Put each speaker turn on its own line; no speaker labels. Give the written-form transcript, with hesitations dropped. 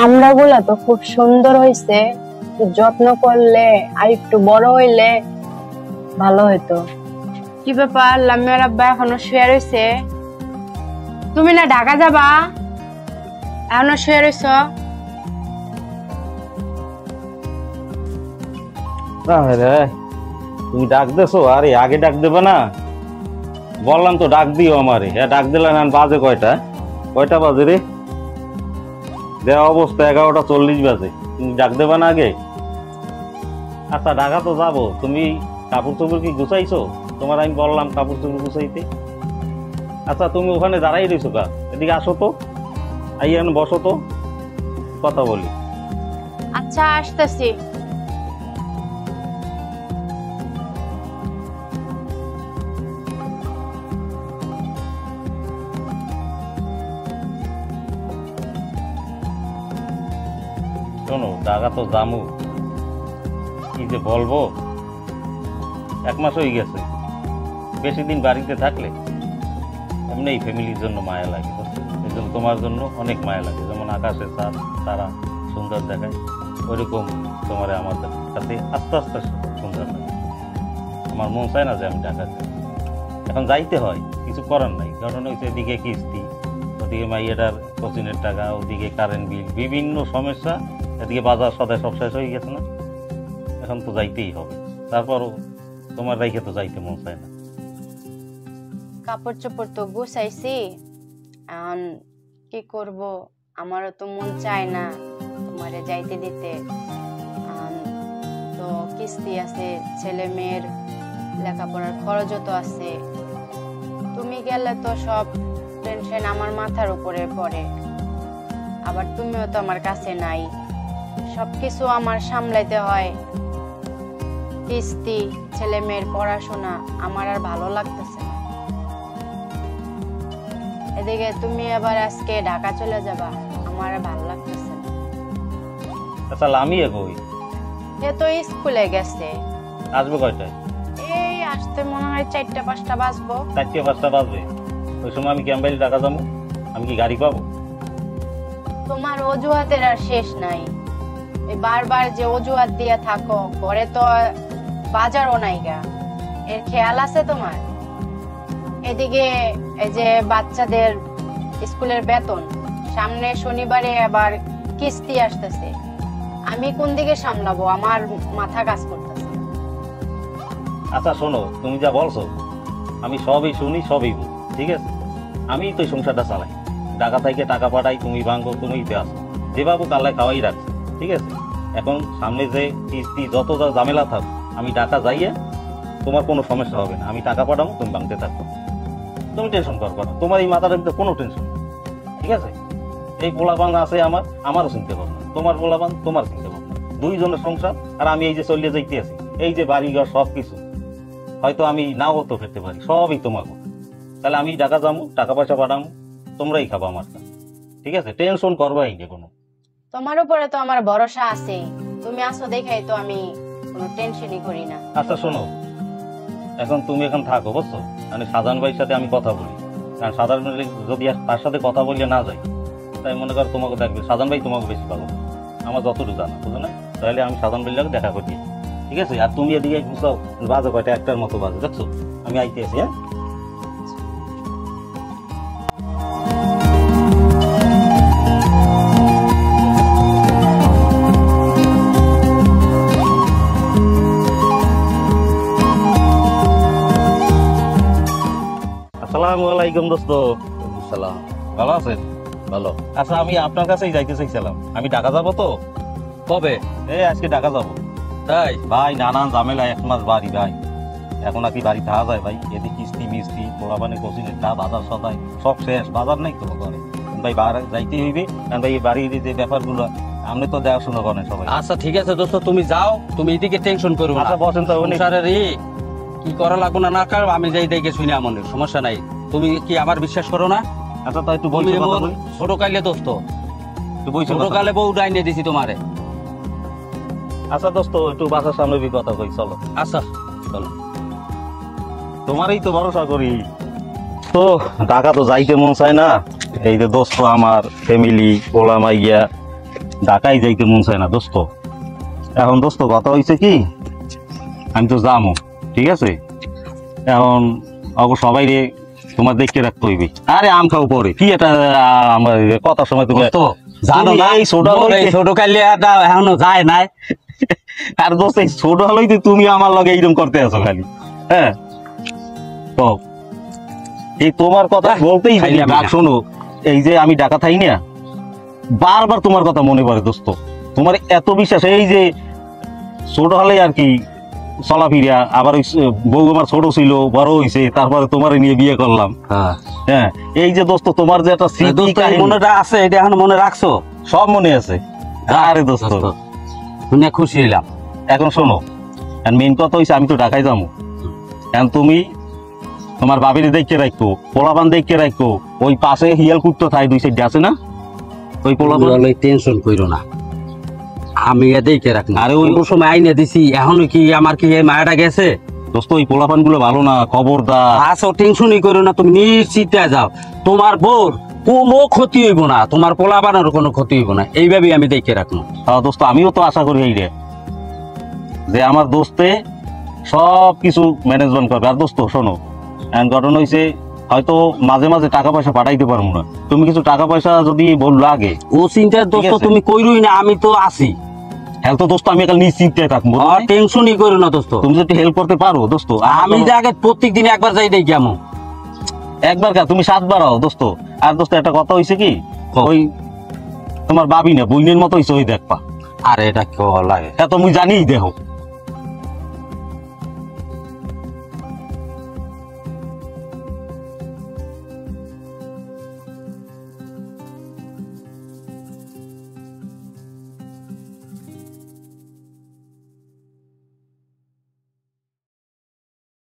আমড়াগুলা তো খুব সুন্দর হয়েছে, যত্ন করলে আর একটু বড় হইলে ভালো হইতো। কি ব্যাপার, লামিয়ার আব্বা এখনো শুয়ে রয়েছে? তুমি না ঢাকা যাবা, এখনো শুয়ে রয়েছ?
তুমি ডাক দেছো? আরে আগে ডাক দেবে না? বললাম তো ডাক দিও আমারে। হ্যাঁ ডাক দিলে না। বাজে কয়টা? কয়টা বাজে রে? দেওয়া অবস্থা 11:40 বাজে। তুমি ডাক দেবে না আগে? আচ্ছা ঢাকা তো যাবো, তুমি কাপড় চোপড় কি গুছাইছো? তোমার আমি বললাম কাপড় চোপড় গুছাইতে। আচ্ছা তুমি ওখানে দাঁড়াই রয়েছো কা? এদিকে আসো তো, আই এখন বসো তো, কথা বলি।
আচ্ছা আসতেছি।
শোনো, ঢাকা তো জামু, কি যে বলবো। 1 মাস হয়ে গেছে। বেশি দিন বাড়িতে থাকলে এমনি এই ফ্যামিলির জন্য মায়া লাগে, এই জন্য তোমার জন্য অনেক মায়া লাগে। যেমন আকাশে চাঁদ তারা সুন্দর দেখায়, ওইরকম তোমার আমার কাছে আস্তে আস্তে সুন্দর লাগে। আমার মন চায় না যে আমি ঢাকা যাই। এখন যাইতে হয়, কিছু করার নাই। কারণ হচ্ছে এদিকে কিস্তি, ওদিকে মাইয়াটার কোচিংয়ের টাকা, ওদিকে কারেন্ট বিল, বিভিন্ন সমস্যা, এদিকে বাজার সদায় সব শেষ হয়ে গেছে না। এখন তো যাইতেই হবে। তারপরও তোমার রাইখে তো যাইতে মন চায় না।
কাপড় চোপড় তো গুছাইছি, এখন কি করব, আমারও তো মন চায় না তোমারে যাইতে দিতে। তো কিস্তি আছে, ছেলে মেয়ের লেখাপড়ার খরচও তো আছে। তুমি গেলে তো সব টেনশন আমার মাথার উপরে পড়ে, আবার তুমিও তো আমার কাছে নাই, সবকিছু আমার সামলাইতে হয়। কিস্তি, ছেলে মেয়ের পড়াশোনা, আমার আর ভালো লাগতেছে না। এদিকে তুমি আবার আজকে ঢাকা চলে যাবা, আমার আর ভালো লাগতেছে না।
আচ্ছা আমি কই?
এ তো স্কুলে গেছে।
আসবে কয়টায়?
এই আসতে মনে হয় 4টা-5টা বাজবো।
4টা-5টা বাজবে? ওই সময় আমি ক্যাম্পাইল ঢাকা যাবো, আমি কি গাড়ি পাবো?
তোমার অজুহাতের আর শেষ নাই। এই বারবার যে অজুহাত দিয়ে থাকো, ঘরে তো বাজারও নাই গা, এর খেয়াল আছে তোমার? এদিকে এই যে বাচ্চাদের স্কুলের বেতন, সামনে শনিবারে আবার কিস্তি আসতেছে, আমি কোন দিকে সামলাবো? আমার মাথা কাজ করতেছে।
আচ্ছা শোনো, তুমি যা বলছো আমি সবই শুনি, সবই বুঝি, ঠিক আছে? আমি তো সংসারটা চালাই, ঢাকা থেকে টাকা পাঠাই, তুমি ভাঙ্গো, তুমি আসো, যেভাবে কালে খাওয়াই রাখছো, ঠিক আছে? এখন সামনে যে কিস্তি যত যা ঝামেলা থাক, আমি ঢাকা যাইয়ে তোমার কোনো সমস্যা হবে না। আমি টাকা পাঠাবো, তুমি ভাঙতে থাকবো, তুমি টেনশন করবো না। তোমার এই মাথার ভিতরে কোনো টেনশন নেই, ঠিক আছে? এই পোলাপান আছে আমারও চিনতে পারবো না, তোমার পোলাপান তোমার চিনতে পারবো না, দুইজনের সংসার। আর আমি এই যে চলিয়ে যাইতে আছি, এই যে বাড়িঘর সব কিছু হয়তো আমি নাও তো খেতে পারি, সবই তোমাকে। তাহলে আমি ঢাকা যাবো, টাকা পয়সা পাঠাবো, তোমরাই খাবো আমার কাছে, ঠিক আছে? টেনশন করবাই না কোনো।
তোমার উপরে তো আমার ভরসা আছে, তুমি আসো দেখাই তো আমি কোনো টেনশনই করি না।
আচ্ছা শোনো, এখন তুমি এখন থাকো, বুঝছো? মানে সাধারণ ভাইয়ের সাথে আমি কথা বলি, কারণ সাধারণ যদি তার সাথে কথা বললে না যাই, তাই মনে করো তোমাকে দেখবে সাধারণ ভাই তোমাকে বেশি পাবো, আমার যতটুকু জানা, বুঝো না? তাহলে আমি সাধারণ ভাইয়ের দেখা করি, ঠিক আছে? আর তুমি এদিকে বুঝাও, বাজে কয়টা? 1টার মতো বাজে, দেখছো? আমি আইতে আছি, হ্যাঁ? আসসালামু আলাইকুম দোস্ত। সালাম। ভালো আছেন? ভালো। আচ্ছা আমি আপনার কাছেই যাইতে চাইছিলাম, আমি ঢাকা যাবো তো।
কবে?
এই আজকে ঢাকা যাবো।
তাই
ভাই নানান ঝামেলা, 1 মাস বাড়ি ভাই, এখন আর কি বাড়ি থাকা যায় ভাই? এদিকে কিস্তি মিস্তি, পোলাপানি কোচিংয়ের টা, বাজার সদাই সব শেষ, বাজার নাই তো ঘরে ভাই, বাইরে যাইতে হইবে। কারণ ভাই বাড়ির যে ব্যাপারগুলো আপনি তো দেখাশোনা করেন সবাই।
আচ্ছা ঠিক আছে দোস্ত, তুমি যাও, তুমি এদিকে টেনশন করো না।
আচ্ছা বসেন তো।
কি করা লাগবো না না কার আমি যাই দেখে শুনে, এমন সমস্যা নাই। তুমি কি আমার বিশ্বাস করো না?
আচ্ছা তো একটু বলছি,
ছোট কালে দোস্ত,
একটু বলছি,
ছোট কালে বউ ডাইনে দিছি তোমারে।
আচ্ছা দোস্ত একটু বাসার সামনে কথা কই, চলো।
আচ্ছা চলো,
তোমারই তো ভরসা করি। তো ঢাকা তো যাইতে মন চায় না, এই যে দোস্ত আমার ফ্যামিলি, পোলা মাইয়া, ঢাকায় যাইতে মন চায় না দোস্ত। এখন দোস্ত কথা হয়েছে কি, আমি তো যাবো, ঠিক আছে? এখন অবশ্য সবাই রে তোমার দেখতে রাখতে হইবে। আরে আম খাও পরে কি এটা, আমার কথার সময় তুমি
তো জানো
তুমি
না
এই ছোট
মোর এই
হইতে-
ছোট কালিয়াটা এখনো যায় নাই।
আর দোস্ত এই ছোট হলেই তুমি আমার লগে এইরকম করতে আছো খালি। হ্যাঁ তো এই তোমার কথা বলতেই
খাইলাম
ডাক
না।
শোনো, এই যে আমি ঢাকা থাই না, বারবার তোমার কথা মনে পড়ে দোস্ত। তোমার এত বিশ্বাস, এই যে ছোট হলে আর কি চলাফিরা, আবার ওই বউ আমার ছোট ছিল, বড় হইছে, তারপরে তোমার নিয়ে বিয়ে করলাম।
হ্যাঁ
হ্যাঁ এই যে দোস্ত তোমার যে একটা স্মৃতি
দোস্ত এই
কাহিনী,
মনেটা আছে, এটা এখন মনে রাখছো?
সব মনে আছে। আরে দোস্ত
শুনে খুশি হইলাম।
এখন শোনো, মেইন কথা হইছে আমি তো ঢাকায় যাবো। এখন তুমি তোমার বাবির দেখে রাখো, পোলাপান দেখে রাখো, ওই পাশে হিয়াল কুত্তো থাই দুই সাইড আছে না, ওই পোলাপান।
টেনশন কইরো না, আমি দেখে রাখবো।
আরে
আরে
ওই-
ওই সময় আইনে দিছি, এখনো কি আমার কি এই মায়াটা গেছে?
দোস্ত ওই পোলাপান গুলো ভালো না, খবরদার।
আসো টেনশনই করো না, তুমি নিশ্চিন্তে যাও। তোমার বোর কোনো ক্ষতি হইব না, তোমার পোলা বানানোর কোনো ক্ষতি হইব না, এইভাবেই আমি দেখে রাখবো।
দোস্ত আমিও তো আশা করি এই রে, যে আমার দোস্তে সব কিছু ম্যানেজমেন্ট করবে। আর দোস্ত শোনো, এখন ঘটনা হয়েছে, হয়তো মাঝে মাঝে টাকা পয়সা পাঠাইতে পারবো না, তুমি কিছু টাকা পয়সা যদি বল লাগে,
ও চিন্তার দোস্ত
আছে।
তুমি কইরই না, আমি তো আছি।
হ্যাঁ তো দোস্ত আমি একাল নিশ্চিন্তায় থাকবো।
আর টেনশনই করো না দোস্ত,
তুমি যদি হেল্প করতে পারো দোস্ত,
আমি যে আগে প্রত্যেক দিন একবার যাই দেখি আমি।
একবার কা তুমি 7 বার হও দোস্ত। আর দোস্ত একটা কথা হয়েছে কি, ওই তোমার বাবি না বইনের মতো হইছে, ওই দেখবা।
আর এটা কেউ লাগে?
তা তুমি জানিই দেখো